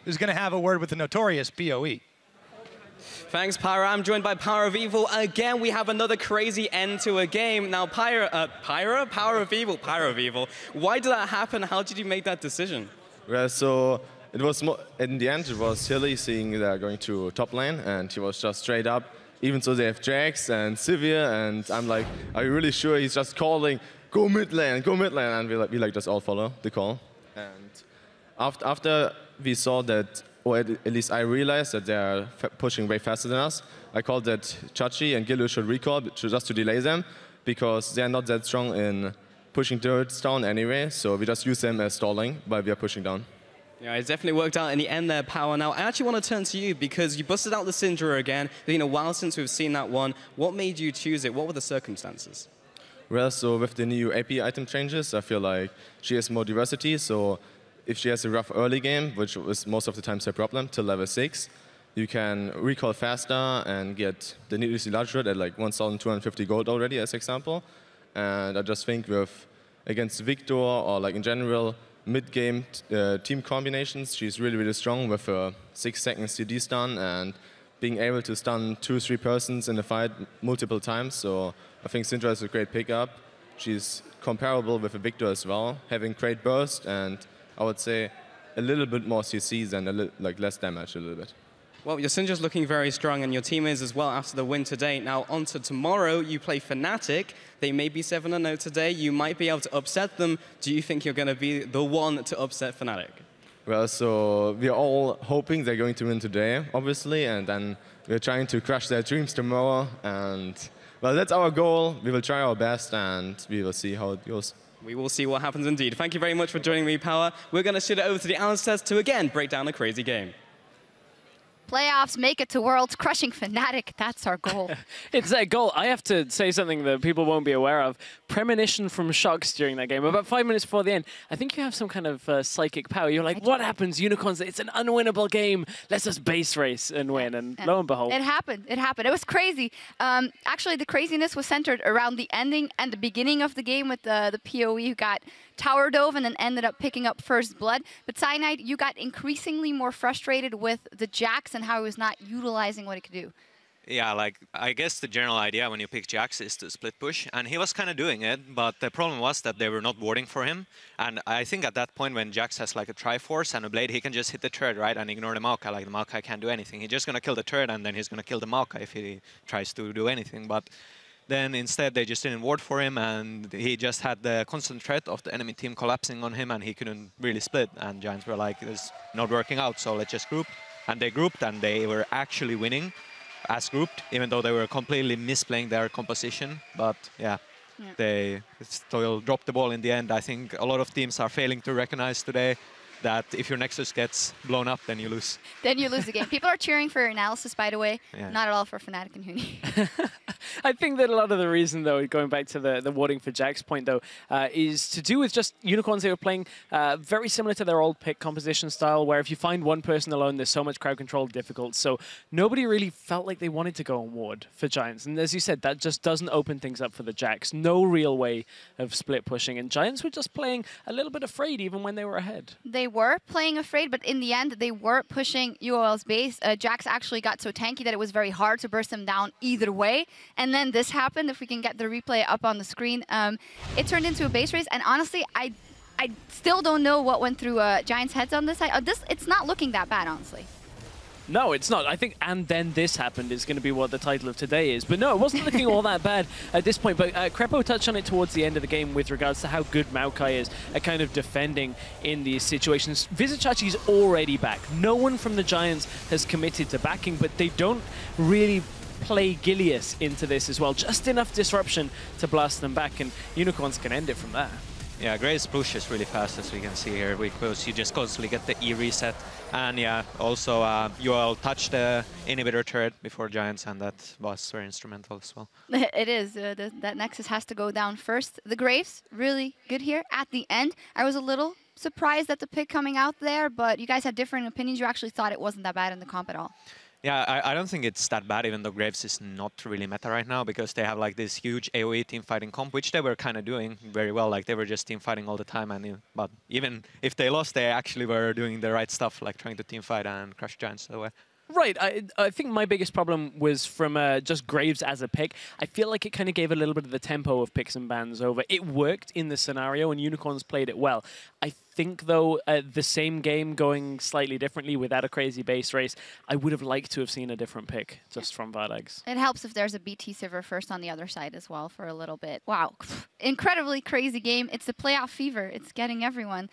who's going to have a word with the notorious PoE. Thanks, Pyra. I'm joined by Power of Evil. Again, we have another crazy end to a game. Now, Power of Evil. Why did that happen? How did you make that decision? Well, so it was in the end, it was Hilly seeing they're going to top lane, and he was just straight up. Even though they have Jax and Sivir, and I'm like, are you really sure? He's just calling, go mid lane, and we just all follow the call. And after we saw that, or at least I realized that they are pushing way faster than us, I called that Chachi and Gilu should recall just to delay them, because they are not that strong in pushing turrets down anyway, so we just use them as stalling while we are pushing down. Yeah, it definitely worked out in the end there, Power. Now, I actually want to turn to you, because you busted out the Syndra again. It's been a while since we've seen that one. What made you choose it? What were the circumstances? Well, so with the new AP item changes, I feel like she has more diversity, so if she has a rough early game, which is most of the time her problem, till level 6, you can recall faster and get the needlessly large red at like 1,250 gold already, as example. And I just think against Victor, or like in general, mid-game team combinations, she's really, really strong with a 6-second CD stun and being able to stun 2-3 persons in a fight multiple times. So I think Syndra is a great pickup. She's comparable with a Victor as well, having great burst and I would say a little bit more CCs and less damage a little bit. Well, your Syndra's looking very strong, and your team is as well after the win today. Now, on to tomorrow, you play Fnatic. They may be 7-0 today. You might be able to upset them. Do you think you're going to be the one to upset Fnatic? Well, so we're all hoping they're going to win today, obviously, and then we're trying to crush their dreams tomorrow. And, well, that's our goal. We will try our best, and we will see how it goes. We will see what happens indeed. Thank you very much for joining me, Power. We're going to shoot it over to the analyst test to, again, break down a crazy game. Playoffs, make it to Worlds, crushing Fnatic. That's our goal. It's their goal. I have to say something that people won't be aware of. Premonition from Shox during that game. About 5 minutes before the end, I think you have some kind of psychic power. You're like, what happens? Unicorns, it's an unwinnable game. Let's just base race and win. And lo and behold. It happened. It happened. It was crazy. Actually, the craziness was centered around the ending and the beginning of the game with the PoE who got tower dove and then ended up picking up first blood. But Cyanide, you got increasingly more frustrated with the Jax and how he was not utilizing what he could do. Yeah, like, I guess the general idea when you pick Jax is to split push, and he was kind of doing it, but the problem was that they were not warding for him, and I think at that point when Jax has like a Triforce and a Blade, he can just hit the turret, right, and ignore the Maokai. Like, the Maokai can't do anything. He's just going to kill the turret, and then he's going to kill the Maokai if he tries to do anything, but then instead they just didn't ward for him, and he just had the constant threat of the enemy team collapsing on him, and he couldn't really split, and Giants were like, it's not working out, so let's just group. And they grouped, and they were actually winning as grouped, even though they were completely misplaying their composition. But yeah, they still dropped the ball in the end. I think a lot of teams are failing to recognize today that if your Nexus gets blown up, then you lose. Then you lose the game. People are cheering for your analysis, by the way. Yeah. Not at all for Fnatic and Huni. I think that a lot of the reason, though, going back to the warding for Jack's point, though, is to do with just Unicorns. They were playing very similar to their old pick composition style, where if you find one person alone, there's so much crowd control difficult. So nobody really felt like they wanted to go on ward for Giants. And as you said, that just doesn't open things up for the Jacks. No real way of split pushing. And Giants were just playing a little bit afraid even when they were ahead. They were playing afraid, but in the end, they were pushing UOL's base. Jax actually got so tanky that it was very hard to burst them down either way. And then this happened, if we can get the replay up on the screen. It turned into a base race, and honestly, I still don't know what went through Giants' heads on this side. It's not looking that bad, honestly. No, it's not. I think "and then this happened" is going to be what the title of today is. But no, it wasn't looking all that bad at this point. But Crepo touched on it towards the end of the game with regards to how good Maokai is at kind of defending in these situations. Vizichachi's already back. No one from the Giants has committed to backing, but they don't really play Gilius into this as well. Just enough disruption to blast them back, and Unicorns can end it from there. Yeah, Gray's push is really fast, as we can see here, because you just constantly get the E reset. And yeah, also UL touched the inhibitor turret before Giants, and that was very instrumental as well. It is. That Nexus has to go down first. The Graves, really good here at the end. I was a little surprised at the pick coming out there, but you guys had different opinions. You actually thought it wasn't that bad in the comp at all. Yeah, I don't think it's that bad, even though Graves is not really meta right now, because they have like this huge AoE team fighting comp, which they were kind of doing very well. Like they were just team fighting all the time, but even if they lost, they actually were doing the right stuff, like trying to team fight and crush giants away. Right, I think my biggest problem was from just Graves as a pick. I feel like it kind of gave a little bit of the tempo of picks and bans over. It worked in the scenario, and Unicorns played it well. I think, though, the same game going slightly differently without a crazy base race, I would have liked to have seen a different pick just from Vardags. It helps if there's a BT server first on the other side as well for a little bit. Wow, incredibly crazy game. It's the playoff fever. It's getting everyone.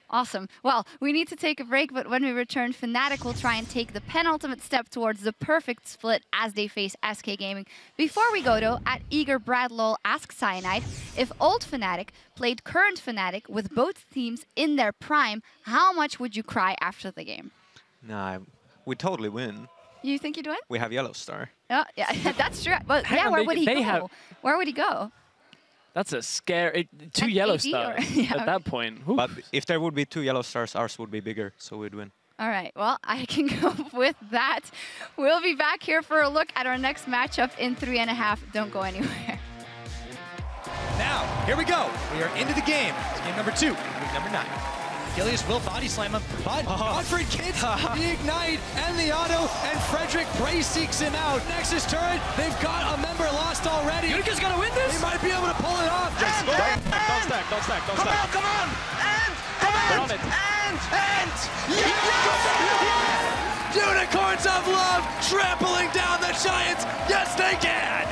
Awesome. Well, we need to take a break, but when we return, Fnatic will try and take the penultimate step towards the perfect split as they face SK Gaming. Before we go, though, at Eager Bradlol asks Cyanide, if old Fnatic played current Fnatic with both teams in their prime, how much would you cry after the game? Nah, we totally win. You think you'd win? We have Yellow Star. Oh, yeah, that's true. But yeah, where would he go? Where would he go? That's a scary... Two yellow stars yeah, at that point. Oof. But if there would be 2 yellow stars, ours would be bigger, so we'd win. All right, well, I can go with that. We'll be back here for a look at our next matchup in 3.5. Don't go anywhere. Now, here we go. We are into the game. It's game number 2, week number 9. Gilius will body slam him, but Godfrey gets the ignite and the auto, and Frederick Bray seeks him out. Nexus turret, they've got a member lost already. Unica's gonna win this? They might be able to pull it off. And, don't stack. Come on! And! Unicorns of Love trampling down the Giants. Yes, they can!